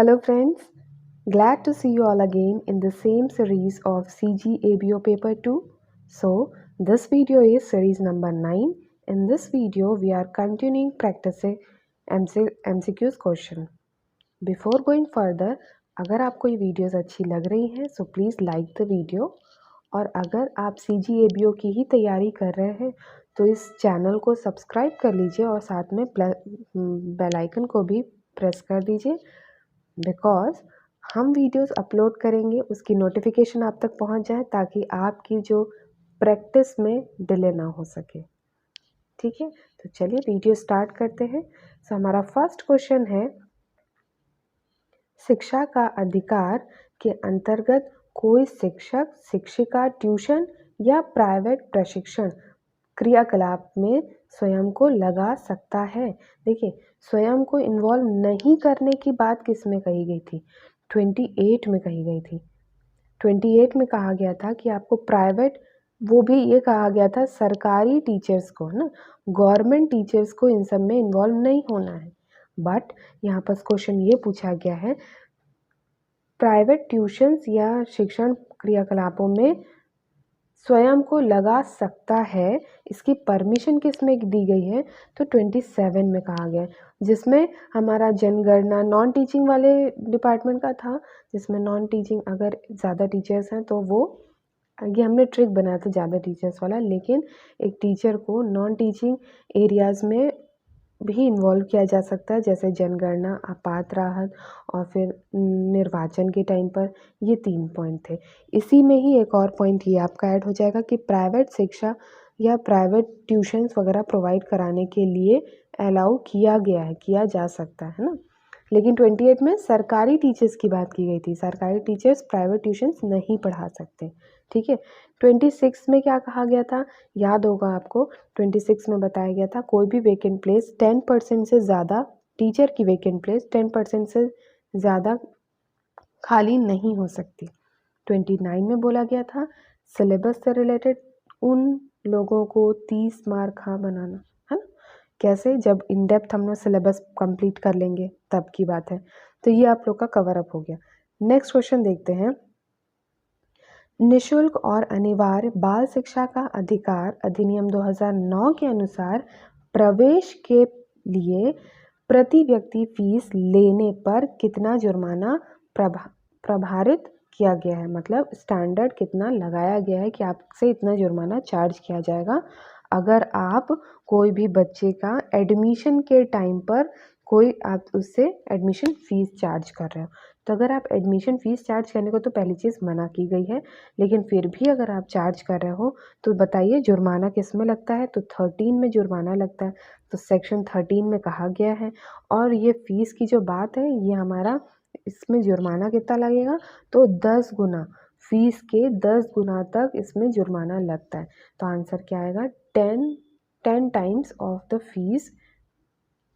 Hello friends, glad to see you all again in the same series of CG ABO paper 2. So this video is series number 9. In this video we are continuing practicing MCQs question. Before going further, अगर आपको ये videos अच्छी लग रही हैं so please like the video, और अगर आप CG ABO की ही तैयारी कर रहे हैं तो इस चैनल को सब्सक्राइब कर लीजिए और साथ में बेल आइकन को भी प्रेस कर दीजिए, बिकॉज हम वीडियोस अपलोड करेंगे उसकी नोटिफिकेशन आप तक पहुंच जाए ताकि आपकी जो प्रैक्टिस में डिले ना हो सके। ठीक है, तो चलिए वीडियो स्टार्ट करते हैं। सो हमारा फर्स्ट क्वेश्चन है, शिक्षा का अधिकार के अंतर्गत कोई शिक्षक शिक्षिका ट्यूशन या प्राइवेट प्रशिक्षण क्रियाकलाप में स्वयं को लगा सकता है। देखिए, स्वयं को इन्वॉल्व नहीं करने की बात किस में कही गई थी? 28 में कही गई थी। 28 में कहा गया था कि आपको प्राइवेट, वो भी ये कहा गया था सरकारी टीचर्स को, है ना, गवर्नमेंट टीचर्स को इन सब में इन्वॉल्व नहीं होना है। बट यहाँ पर क्वेश्चन ये पूछा गया है, प्राइवेट ट्यूशन्स या शिक्षण क्रियाकलापों में स्वयं को लगा सकता है, इसकी परमिशन किस में दी गई है? तो 27 में कहा गया है, जिसमें हमारा जनगणना नॉन टीचिंग वाले डिपार्टमेंट का था, जिसमें नॉन टीचिंग अगर ज़्यादा टीचर्स हैं तो वो, ये हमने ट्रिक बनाया था ज़्यादा टीचर्स वाला, लेकिन एक टीचर को नॉन टीचिंग एरियाज़ में भी इन्वॉल्व किया जा सकता है, जैसे जनगणना, आपात राहत और फिर निर्वाचन के टाइम पर। ये 3 पॉइंट थे। इसी में ही एक और पॉइंट ये आपका ऐड हो जाएगा कि प्राइवेट शिक्षा या प्राइवेट ट्यूशन्स वगैरह प्रोवाइड कराने के लिए अलाउ किया गया है, किया जा सकता है ना। लेकिन 28 में सरकारी टीचर्स की बात की गई थी, सरकारी टीचर्स प्राइवेट ट्यूशन्स नहीं पढ़ा सकते। ठीक है, 26 में क्या कहा गया था? याद होगा आपको, 26 में बताया गया था कोई भी वेकेंट प्लेस 10% से ज़्यादा, टीचर की वेकेंट प्लेस 10% से ज़्यादा खाली नहीं हो सकती। 29 में बोला गया था सिलेबस से रिलेटेड उन लोगों को 30 मार्क बनाना, है ना। कैसे? जब इन डेप्थ हम लोग सिलेबस कंप्लीट कर लेंगे तब की बात है। तो ये आप लोग का कवर अप हो गया। नेक्स्ट क्वेश्चन देखते हैं, निशुल्क और अनिवार्य बाल शिक्षा का अधिकार अधिनियम 2009 के अनुसार प्रवेश के लिए प्रति व्यक्ति फीस लेने पर कितना जुर्माना प्रभारित किया गया है? मतलब स्टैंडर्ड कितना लगाया गया है कि आपसे इतना जुर्माना चार्ज किया जाएगा अगर आप कोई भी बच्चे का एडमिशन के टाइम पर कोई आप उससे एडमिशन फीस चार्ज कर रहे हो। तो अगर आप एडमिशन फ़ीस चार्ज करने को तो पहली चीज़ मना की गई है, लेकिन फिर भी अगर आप चार्ज कर रहे हो तो बताइए जुर्माना किस में लगता है? तो 13 में जुर्माना लगता है। तो सेक्शन 13 में कहा गया है, और ये फ़ीस की जो बात है ये हमारा, इसमें जुर्माना कितना लगेगा? तो 10 गुना, फ़ीस के 10 गुना तक इसमें जुर्माना लगता है। तो आंसर क्या आएगा? 10 times of the fees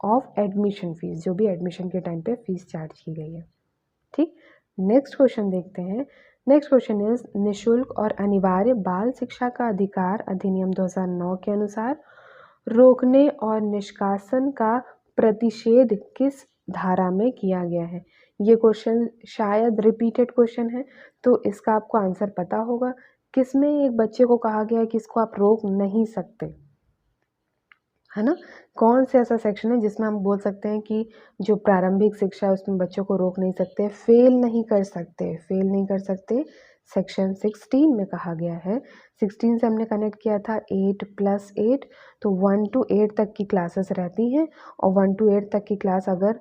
of admission fees, जो भी एडमिशन के टाइम पे फ़ीस चार्ज की गई है। ठीक, नेक्स्ट क्वेश्चन देखते हैं। नेक्स्ट क्वेश्चन इज, निशुल्क और अनिवार्य बाल शिक्षा का अधिकार अधिनियम 2009 के अनुसार रोकने और निष्कासन का प्रतिषेध किस धारा में किया गया है? ये क्वेश्चन शायद रिपीटेड क्वेश्चन है, तो इसका आपको आंसर पता होगा। किस में एक बच्चे को कहा गया है कि इसको आप रोक नहीं सकते, है ना। कौन से ऐसा सेक्शन है जिसमें हम बोल सकते हैं कि जो प्रारंभिक शिक्षा है उसमें बच्चों को रोक नहीं सकते, फेल नहीं कर सकते, फेल नहीं कर सकते? सेक्शन 16 में कहा गया है। 16 से हमने कनेक्ट किया था 8+8, तो 1 to 8 तक की क्लासेस रहती हैं, और 1 to 8 तक की क्लास अगर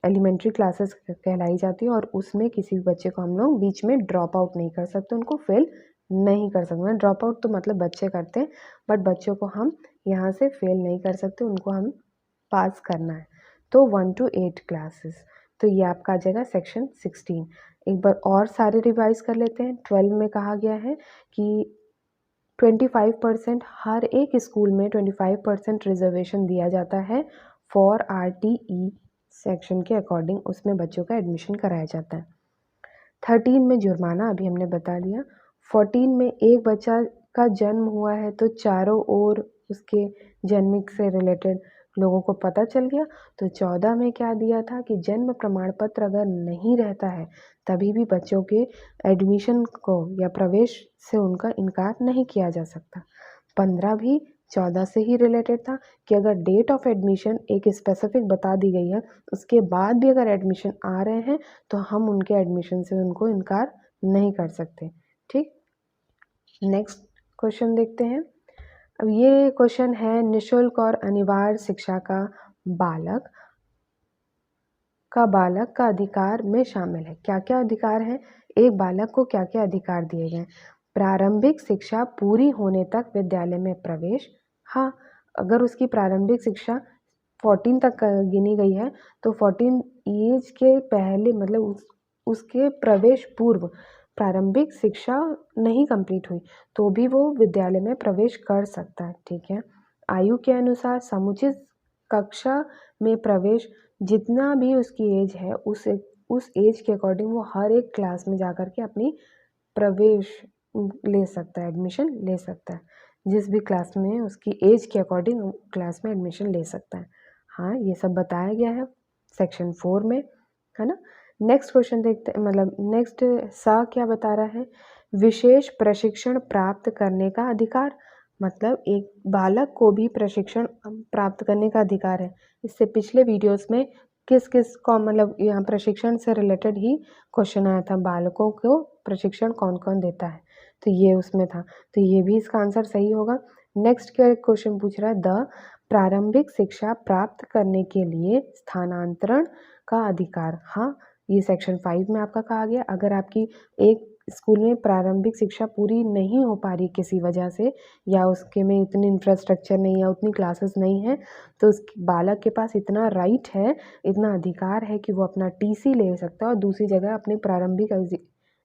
एलिमेंट्री क्लासेस कहलाई जाती है, और उसमें किसी भी बच्चे को हम लोग बीच में ड्रॉप आउट नहीं कर सकते, उनको फेल नहीं कर सकते। ड्रॉप आउट तो मतलब बच्चे करते हैं, बट बच्चों को हम यहाँ से फेल नहीं कर सकते, उनको हम पास करना है। तो 1 to 8 क्लासेस, तो ये आपका आ जाएगा सेक्शन 16। एक बार और सारे रिवाइज कर लेते हैं। 12 में कहा गया है कि 25% हर एक स्कूल में 25% रिजर्वेशन दिया जाता है फॉर RTE सेक्शन के अकॉर्डिंग, उसमें बच्चों का एडमिशन कराया जाता है। 13 में जुर्माना अभी हमने बता दिया। 14 में एक बच्चा का जन्म हुआ है तो चारों ओर उसके जन्म से रिलेटेड लोगों को पता चल गया। तो 14 में क्या दिया था कि जन्म प्रमाण पत्र अगर नहीं रहता है तभी भी बच्चों के एडमिशन को या प्रवेश से उनका इनकार नहीं किया जा सकता। 15 भी 14 से ही रिलेटेड था कि अगर डेट ऑफ एडमिशन एक स्पेसिफिक बता दी गई है, उसके बाद भी अगर एडमिशन आ रहे हैं तो हम उनके एडमिशन से उनको इनकार नहीं कर सकते। ठीक, नेक्स्ट क्वेश्चन देखते हैं। अब ये क्वेश्चन है निशुल्क और अनिवार्य शिक्षा का बालक का अधिकार में शामिल है। क्या क्या अधिकार है, एक बालक को क्या क्या अधिकार दिए गए? प्रारंभिक शिक्षा पूरी होने तक विद्यालय में प्रवेश। हाँ, अगर उसकी प्रारंभिक शिक्षा 14 तक गिनी गई है तो 14 एज के पहले मतलब उसके प्रवेश पूर्व प्रारंभिक शिक्षा नहीं कंप्लीट हुई तो भी वो विद्यालय में प्रवेश कर सकता है। ठीक है, आयु के अनुसार समुचित कक्षा में प्रवेश, जितना भी उसकी एज है उस एज के अकॉर्डिंग वो हर एक क्लास में जाकर के अपनी प्रवेश ले सकता है, एडमिशन ले सकता है। जिस भी क्लास में उसकी एज के अकॉर्डिंग क्लास में एडमिशन ले सकता है। हाँ, ये सब बताया गया है सेक्शन 4 में, है ना। नेक्स्ट क्वेश्चन देखते हैं, मतलब नेक्स्ट सा क्या बता रहा है? विशेष प्रशिक्षण प्राप्त करने का अधिकार, मतलब एक बालक को भी प्रशिक्षण प्राप्त करने का अधिकार है। इससे पिछले वीडियोस में किस किस को मतलब यहाँ प्रशिक्षण से रिलेटेड ही क्वेश्चन आया था, बालकों को प्रशिक्षण कौन कौन देता है, तो ये उसमें था, तो ये भी इसका आंसर सही होगा। नेक्स्ट क्या क्वेश्चन पूछ रहा है? द प्रारंभिक शिक्षा प्राप्त करने के लिए स्थानांतरण का अधिकार। हाँ, ये सेक्शन 5 में आपका कहा गया, अगर आपकी एक स्कूल में प्रारंभिक शिक्षा पूरी नहीं हो पा रही किसी वजह से, या उसके में इतनी इंफ्रास्ट्रक्चर नहीं या उतनी क्लासेस नहीं है, तो उस बालक के पास इतना राइट है, इतना अधिकार है कि वो अपना टीसी ले सकता है और दूसरी जगह अपनी प्रारंभिक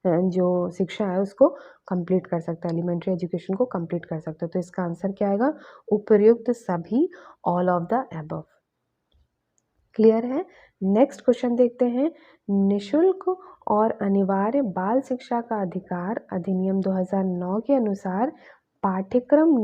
जो शिक्षा है उसको कंप्लीट कर सकता है, एलिमेंट्री एजुकेशन को कंप्लीट कर सकता है। तो इसका आंसर क्या आएगा? उपर्युक्त सभी, all of the above. Clear है। नेक्स्ट क्वेश्चन देखते हैं। निशुल्क और अनिवार्य बाल शिक्षा का अधिकार अधिनियम 2009 के अनुसार पाठ्यक्रम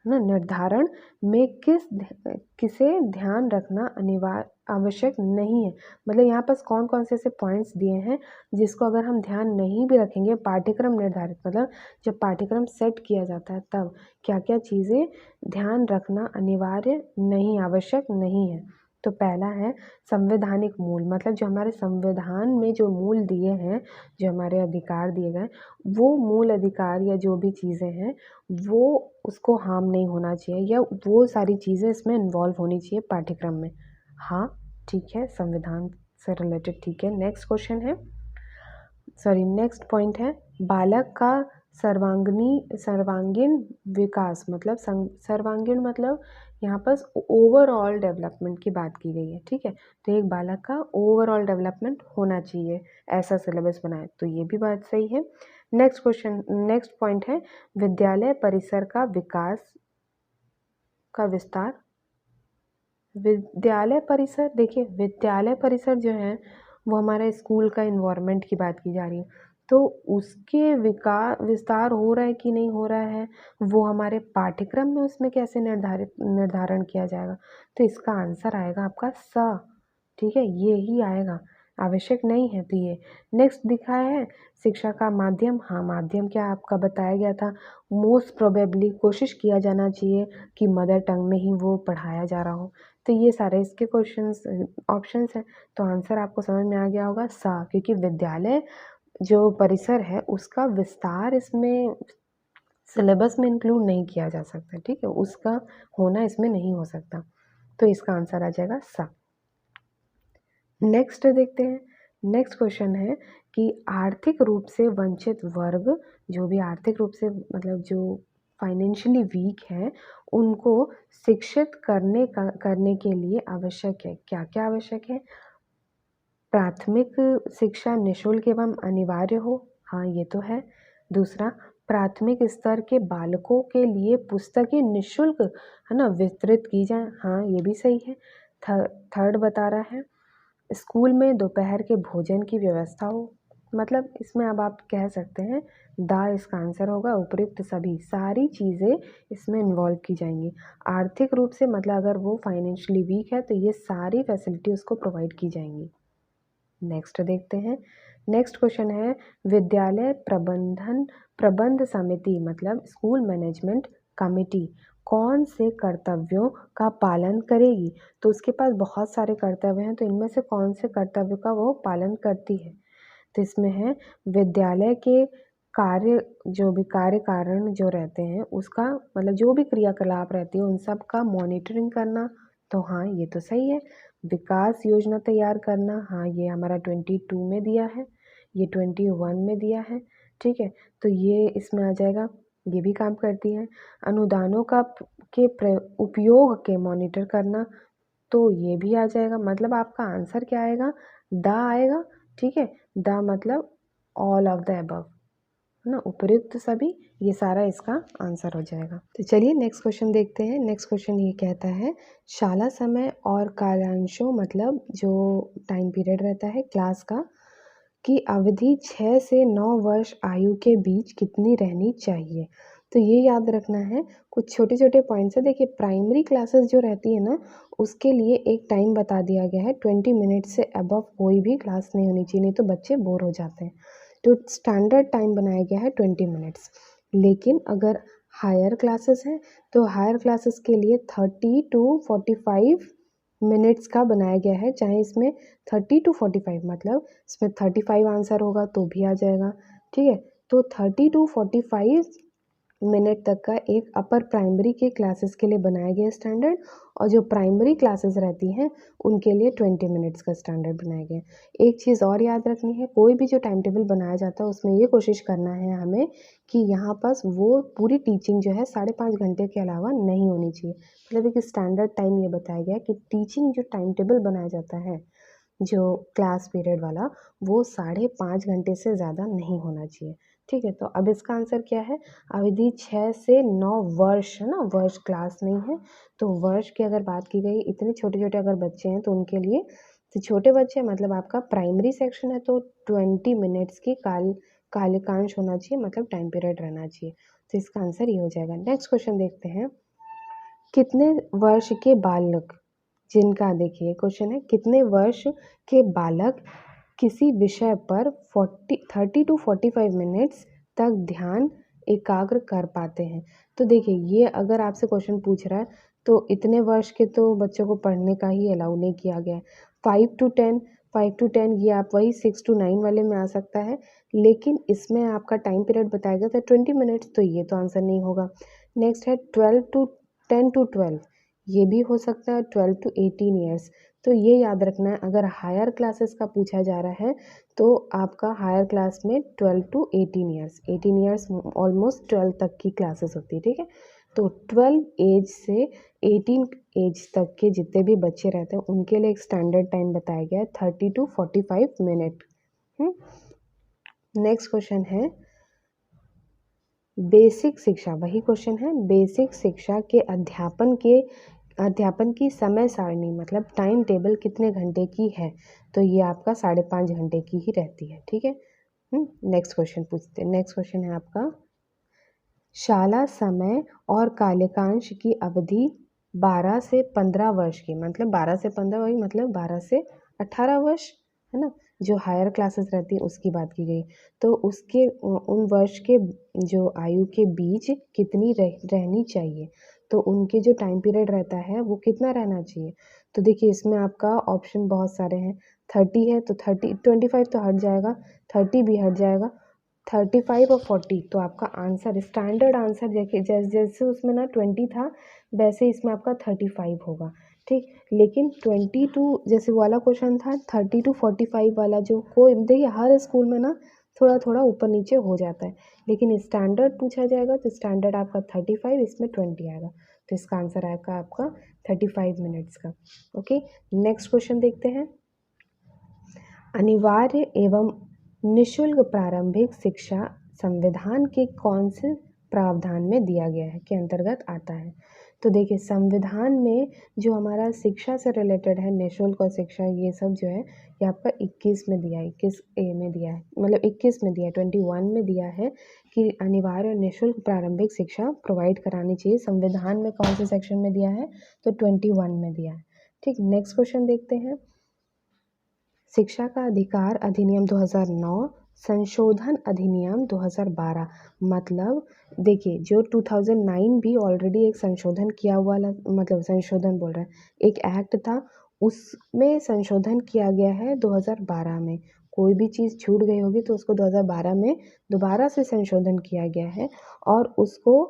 निर्धारण में किसे ध्यान रखना अनिवार्य आवश्यक नहीं है। मतलब यहाँ पर कौन कौन से ऐसे पॉइंट्स दिए हैं जिसको अगर हम ध्यान नहीं भी रखेंगे, पाठ्यक्रम निर्धारित मतलब जब पाठ्यक्रम सेट किया जाता है तब क्या क्या चीज़ें ध्यान रखना अनिवार्य नहीं, आवश्यक नहीं है। तो पहला है संवैधानिक मूल, मतलब जो हमारे संविधान में जो मूल दिए हैं, जो हमारे अधिकार दिए गए, वो मूल अधिकार या जो भी चीज़ें हैं वो उसको हार्म नहीं होना चाहिए, या वो सारी चीज़ें इसमें इन्वॉल्व होनी चाहिए पाठ्यक्रम में। हाँ, ठीक है, संविधान से रिलेटेड ठीक है। नेक्स्ट क्वेश्चन है, सॉरी नेक्स्ट पॉइंट है, बालक का सर्वांगीण विकास, मतलब सर्वांगीण मतलब यहाँ पर ओवरऑल डेवलपमेंट की बात की गई है। ठीक है, तो एक बालक का ओवरऑल डेवलपमेंट होना चाहिए, ऐसा सिलेबस बनाए, तो ये भी बात सही है। नेक्स्ट क्वेश्चन, नेक्स्ट पॉइंट है विद्यालय परिसर का विकास का विस्तार। विद्यालय परिसर, देखिए विद्यालय परिसर जो है वो हमारे स्कूल का इन्वायरमेंट की बात की जा रही है, तो उसके विस्तार हो रहा है कि नहीं हो रहा है, वो हमारे पाठ्यक्रम में उसमें कैसे निर्धारण किया जाएगा। तो इसका आंसर आएगा आपका सा। ठीक है, ये ही आएगा, आवश्यक नहीं है। तो ये नेक्स्ट दिखाया है शिक्षा का माध्यम। हाँ, माध्यम क्या आपका बताया गया था, मोस्ट प्रोबेबली कोशिश किया जाना चाहिए कि मदर टंग में ही वो पढ़ाया जा रहा हो। तो ये सारे इसके क्वेश्चंस ऑप्शंस हैं, तो आंसर आपको समझ में आ गया होगा सा, क्योंकि विद्यालय जो परिसर है उसका विस्तार इसमें सिलेबस में इंक्लूड नहीं किया जा सकता। ठीक है, उसका होना इसमें नहीं हो सकता, तो इसका आंसर आ जाएगा सा। नेक्स्ट देखते हैं, नेक्स्ट क्वेश्चन है कि आर्थिक रूप से वंचित वर्ग, जो भी आर्थिक रूप से मतलब जो फाइनेंशियली वीक है, उनको शिक्षित करने के लिए आवश्यक है, क्या क्या आवश्यक है? प्राथमिक शिक्षा निःशुल्क एवं अनिवार्य हो। हाँ, ये तो है। दूसरा, प्राथमिक स्तर के बालकों के लिए पुस्तकें निःशुल्क, है ना, वितरित की जाए। हाँ, ये भी सही है। थर्ड बता रहा है स्कूल में दोपहर के भोजन की व्यवस्था हो। मतलब इसमें अब आप कह सकते हैं द इसका आंसर होगा। उपयुक्त सभी, सारी चीज़ें इसमें इन्वॉल्व की जाएंगी। आर्थिक रूप से मतलब अगर वो फाइनेंशियली वीक है तो ये सारी फैसिलिटी उसको प्रोवाइड की जाएंगी। नेक्स्ट देखते हैं। नेक्स्ट क्वेश्चन है विद्यालय प्रबंध समिति मतलब स्कूल मैनेजमेंट कमेटी कौन से कर्तव्यों का पालन करेगी। तो उसके पास बहुत सारे कर्तव्य हैं, तो इनमें से कौन से कर्तव्य का वो पालन करती है। तो इसमें है विद्यालय के कार्य, जो भी कार्य कारण जो रहते हैं उसका मतलब जो भी क्रियाकलाप रहती है उन सब का मॉनिटरिंग करना। तो हाँ ये तो सही है। विकास योजना तैयार करना, हाँ ये हमारा 22 में दिया है, ये 21 में दिया है। ठीक है, तो ये इसमें आ जाएगा, ये भी काम करती है। अनुदानों का के उपयोग के मॉनिटर करना, तो ये भी आ जाएगा। मतलब आपका आंसर क्या आएगा, द आएगा। ठीक है, द मतलब ऑल ऑफ द अबव, है ना, उपयुक्त सभी, ये सारा इसका आंसर हो जाएगा। तो चलिए नेक्स्ट क्वेश्चन देखते हैं। नेक्स्ट क्वेश्चन ये कहता है शाला समय और कालांशों मतलब जो टाइम पीरियड रहता है क्लास का की अवधि 6 से 9 वर्ष आयु के बीच कितनी रहनी चाहिए। तो ये याद रखना है, कुछ छोटे छोटे पॉइंट्स है। देखिए प्राइमरी क्लासेस जो रहती है ना उसके लिए एक टाइम बता दिया गया है, 20 मिनट से अबव कोई भी क्लास नहीं होनी चाहिए, नहीं तो बच्चे बोर हो जाते हैं। तो स्टैंडर्ड टाइम बनाया गया है 20 मिनट्स। लेकिन अगर हायर क्लासेस हैं तो हायर क्लासेस के लिए 30 to 45 मिनट्स का बनाया गया है। चाहे इसमें 30 to 45 मतलब इसमें 35 आंसर होगा तो भी आ जाएगा। ठीक है, तो 30 to 45 मिनट तक का एक अपर प्राइमरी के क्लासेस के लिए बनाया गया स्टैंडर्ड, और जो प्राइमरी क्लासेस रहती हैं उनके लिए 20 मिनट्स का स्टैंडर्ड बनाया गया। एक चीज़ और याद रखनी है, कोई भी जो टाइम टेबल बनाया जाता है उसमें ये कोशिश करना है हमें कि यहाँ पास वो पूरी टीचिंग जो है 5.5 घंटे के अलावा नहीं होनी चाहिए। मतलब एक स्टैंडर्ड टाइम ये बताया गया कि टीचिंग जो टाइम टेबल बनाया जाता है जो क्लास पीरियड वाला, वो 5.5 घंटे से ज़्यादा नहीं होना चाहिए। ठीक है, तो अब इसका आंसर क्या है, अवधि 6 से 9 वर्ष, है ना, वर्ष क्लास नहीं है। तो वर्ष की अगर बात की गई, इतने छोटे छोटे अगर बच्चे हैं तो उनके लिए, तो छोटे बच्चे मतलब आपका प्राइमरी सेक्शन है तो 20 मिनट्स की कालिकांश होना चाहिए, मतलब टाइम पीरियड रहना चाहिए। तो इसका आंसर ये हो जाएगा। नेक्स्ट क्वेश्चन देखते हैं। कितने वर्ष के बालक, जिनका देखिए क्वेश्चन है कितने वर्ष के बालक किसी विषय पर 30 to 45 मिनट्स तक ध्यान एकाग्र कर पाते हैं। तो देखिए ये अगर आपसे क्वेश्चन पूछ रहा है तो इतने वर्ष के तो बच्चों को पढ़ने का ही अलाउ नहीं किया गया है। 5 to 10 ये आप वही 6 to 9 वाले में आ सकता है, लेकिन इसमें आपका टाइम पीरियड बताया गया था 20 मिनट्स, तो ये तो आंसर नहीं होगा। नेक्स्ट है 10 to 12, ये भी हो सकता है 12 to 18 ईयर्स। तो ये याद रखना है, अगर हायर क्लासेस का पूछा जा रहा है तो आपका हायर क्लास में 12 to 18 ईयर्स, 18 ईयर्स ऑलमोस्ट 12 तक की क्लासेस होती है। ठीक है, तो 12 एज से 18 एज तक के जितने भी बच्चे रहते हैं उनके लिए एक स्टैंडर्ड टाइम बताया गया है 30 to 45 मिनट। नेक्स्ट क्वेश्चन है बेसिक शिक्षा, वही क्वेश्चन है, बेसिक शिक्षा के अध्यापन की समय सारणी मतलब टाइम टेबल कितने घंटे की है। तो ये आपका 5.5 घंटे की ही रहती है। ठीक है, नेक्स्ट क्वेश्चन पूछते हैं। नेक्स्ट क्वेश्चन है आपका शाला समय और कालिकांश की अवधि 12 से 15 वर्ष की, मतलब 12 से 15 वही मतलब 12 से 18 वर्ष, है ना, जो हायर क्लासेस रहती है उसकी बात की गई। तो उसके उन वर्ष के जो आयु के बीच कितनी रहनी चाहिए, तो उनके जो टाइम पीरियड रहता है वो कितना रहना चाहिए। तो देखिए इसमें आपका ऑप्शन बहुत सारे हैं, 30 है तो 25 तो हट जाएगा, 30 भी हट जाएगा, 35 और 40, तो आपका आंसर स्टैंडर्ड आंसर देखिए जैसे उसमें ना 20 था वैसे इसमें आपका 35 होगा। ठीक, लेकिन 22 जैसे वाला क्वेश्चन था 30 to 45 वाला, जो कोई देखिए हर स्कूल में ना थोड़ा थोड़ा ऊपर नीचे हो जाता है, लेकिन स्टैंडर्ड पूछा जाएगा तो स्टैंडर्ड आपका 35, इसमें 20 आएगा। तो इसका आंसर आएगा आपका 35 मिनट्स का। ओके, नेक्स्ट क्वेश्चन देखते हैं। अनिवार्य एवं निःशुल्क प्रारंभिक शिक्षा संविधान के कौन से प्रावधान में दिया गया है, के अंतर्गत आता है। तो देखिए संविधान में जो हमारा शिक्षा से रिलेटेड है, निःशुल्क और शिक्षा, ये सब जो है ये आपका 21 में दिया है, 21A में दिया है, मतलब 21 में दिया है, 21 में दिया है कि अनिवार्य और निःशुल्क प्रारंभिक शिक्षा प्रोवाइड करानी चाहिए। संविधान में कौन से सेक्शन में दिया है? तो 21 में दिया है। ठीक, नेक्स्ट क्वेश्चन देखते हैं। शिक्षा का अधिकार अधिनियम 2009, संशोधन अधिनियम 2012। मतलब देखिए जो 2009 भी ऑलरेडी एक संशोधन किया हुआ, मतलब संशोधन बोल रहे हैं, एक एक्ट था, उसमें संशोधन किया गया है 2012 में। कोई भी चीज़ छूट गई होगी तो उसको 2012 में दोबारा से संशोधन किया गया है, और उसको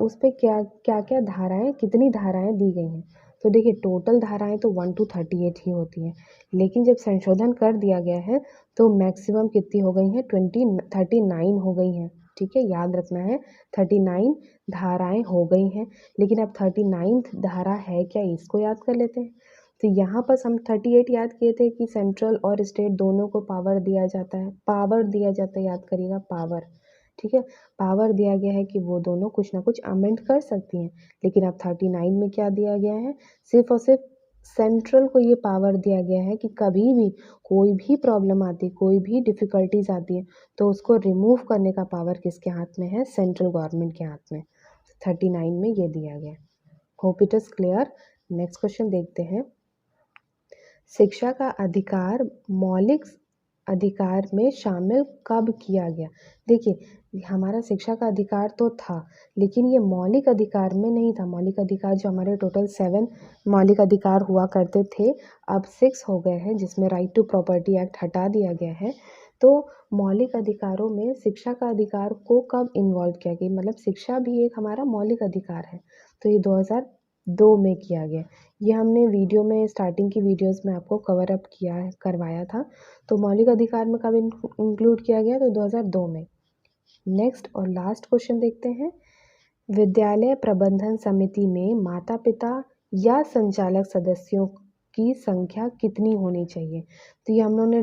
उस पर क्या क्या क्या धाराएं, कितनी धाराएं दी गई हैं। तो देखिए टोटल धाराएं तो 1 to 38 ही होती हैं, लेकिन जब संशोधन कर दिया गया है तो मैक्सिमम कितनी हो गई हैं? 39 हो गई हैं। ठीक है, याद रखना है 39 धाराएं हो गई हैं। लेकिन अब 39th धारा है क्या, इसको याद कर लेते हैं। तो यहाँ पर हम 38 याद किए थे कि सेंट्रल और स्टेट दोनों को पावर दिया जाता है, पावर दिया जाता है, याद करिएगा पावर। ठीक है, पावर दिया गया है कि वो दोनों कुछ ना कुछ अमेंड कर सकती हैं। लेकिन अब 39 में क्या दिया गया है? सिर्फ और सिर्फ सेंट्रल को ये पावर दिया गया है कि कभी भी कोई भी प्रॉब्लम आती, कोई भी डिफ़िकल्टीज आती है, तो उसको रिमूव करने का पावर किसके हाथ में है? सेंट्रल गवर्नमेंट के हाथ में। 39 में ये दिया गया है। Hope it is clear. Next question देखते हैं। शिक्षा का अधिकार मौलिक अधिकार में शामिल कब किया गया? देखिए हमारा शिक्षा का अधिकार तो था, लेकिन ये मौलिक अधिकार में नहीं था। मौलिक अधिकार जो हमारे टोटल 7 मौलिक अधिकार हुआ करते थे, अब 6 हो गए हैं, जिसमें राइट टू प्रॉपर्टी एक्ट हटा दिया गया है। तो मौलिक अधिकारों में शिक्षा का अधिकार को कब इन्वॉल्व किया गया? मतलब शिक्षा भी एक हमारा मौलिक अधिकार है। तो ये 2002 में किया गया। ये हमने वीडियो में, स्टार्टिंग की वीडियोस में आपको कवर अप किया है, करवाया था। तो मौलिक अधिकार में कब इंक्लूड किया गया? तो 2002 में। नेक्स्ट और लास्ट क्वेश्चन देखते हैं। विद्यालय प्रबंधन समिति में माता पिता या संचालक सदस्यों की संख्या कितनी होनी चाहिए? तो ये हम लोगों ने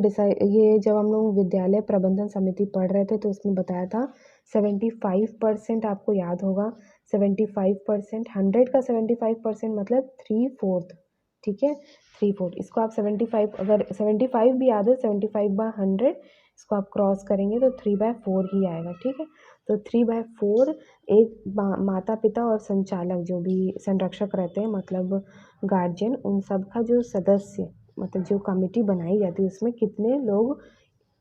ये जब हम लोग विद्यालय प्रबंधन समिति पढ़ रहे थे तो उसमें बताया था 75%, आपको याद होगा 75%, 100 का 75% मतलब 3/4। ठीक है, 3/4। इसको आप 75, अगर 75 भी याद है, 75/100 इसको आप क्रॉस करेंगे तो 3/4 ही आएगा। ठीक है, तो 3/4 एक माता पिता और संचालक जो भी संरक्षक रहते हैं, मतलब गार्जियन, उन सब का जो सदस्य, मतलब जो कमेटी बनाई जाती है उसमें कितने लोग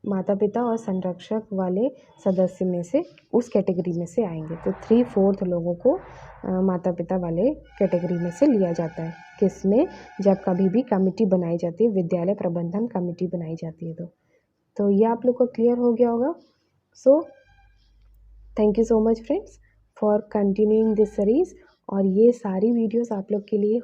माता पिता और संरक्षक वाले सदस्य में से, उस कैटेगरी में से आएंगे। तो 3/4 लोगों को माता पिता वाले कैटेगरी में से लिया जाता है। किसमें? जब कभी भी कमेटी बनाई जाती है, विद्यालय प्रबंधन कमेटी बनाई जाती है। तो ये आप लोग को क्लियर हो गया होगा। So thank you so much friends for continuing this series. और ये सारी वीडियोस आप लोग के लिए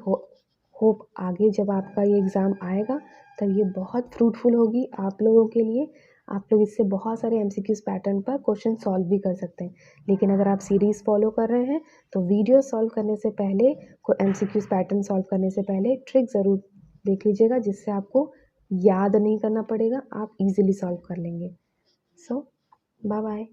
होप आगे जब आपका ये एग्ज़ाम आएगा तब ये बहुत फ्रूटफुल होगी आप लोगों के लिए। आप लोग इससे बहुत सारे MCQs पैटर्न पर क्वेश्चन सॉल्व भी कर सकते हैं। लेकिन अगर आप सीरीज़ फॉलो कर रहे हैं तो वीडियो सॉल्व करने से पहले, MCQs पैटर्न सॉल्व करने से पहले ट्रिक ज़रूर देख लीजिएगा, जिससे आपको याद नहीं करना पड़ेगा, आप इजीली सॉल्व कर लेंगे। सो बाय बाय।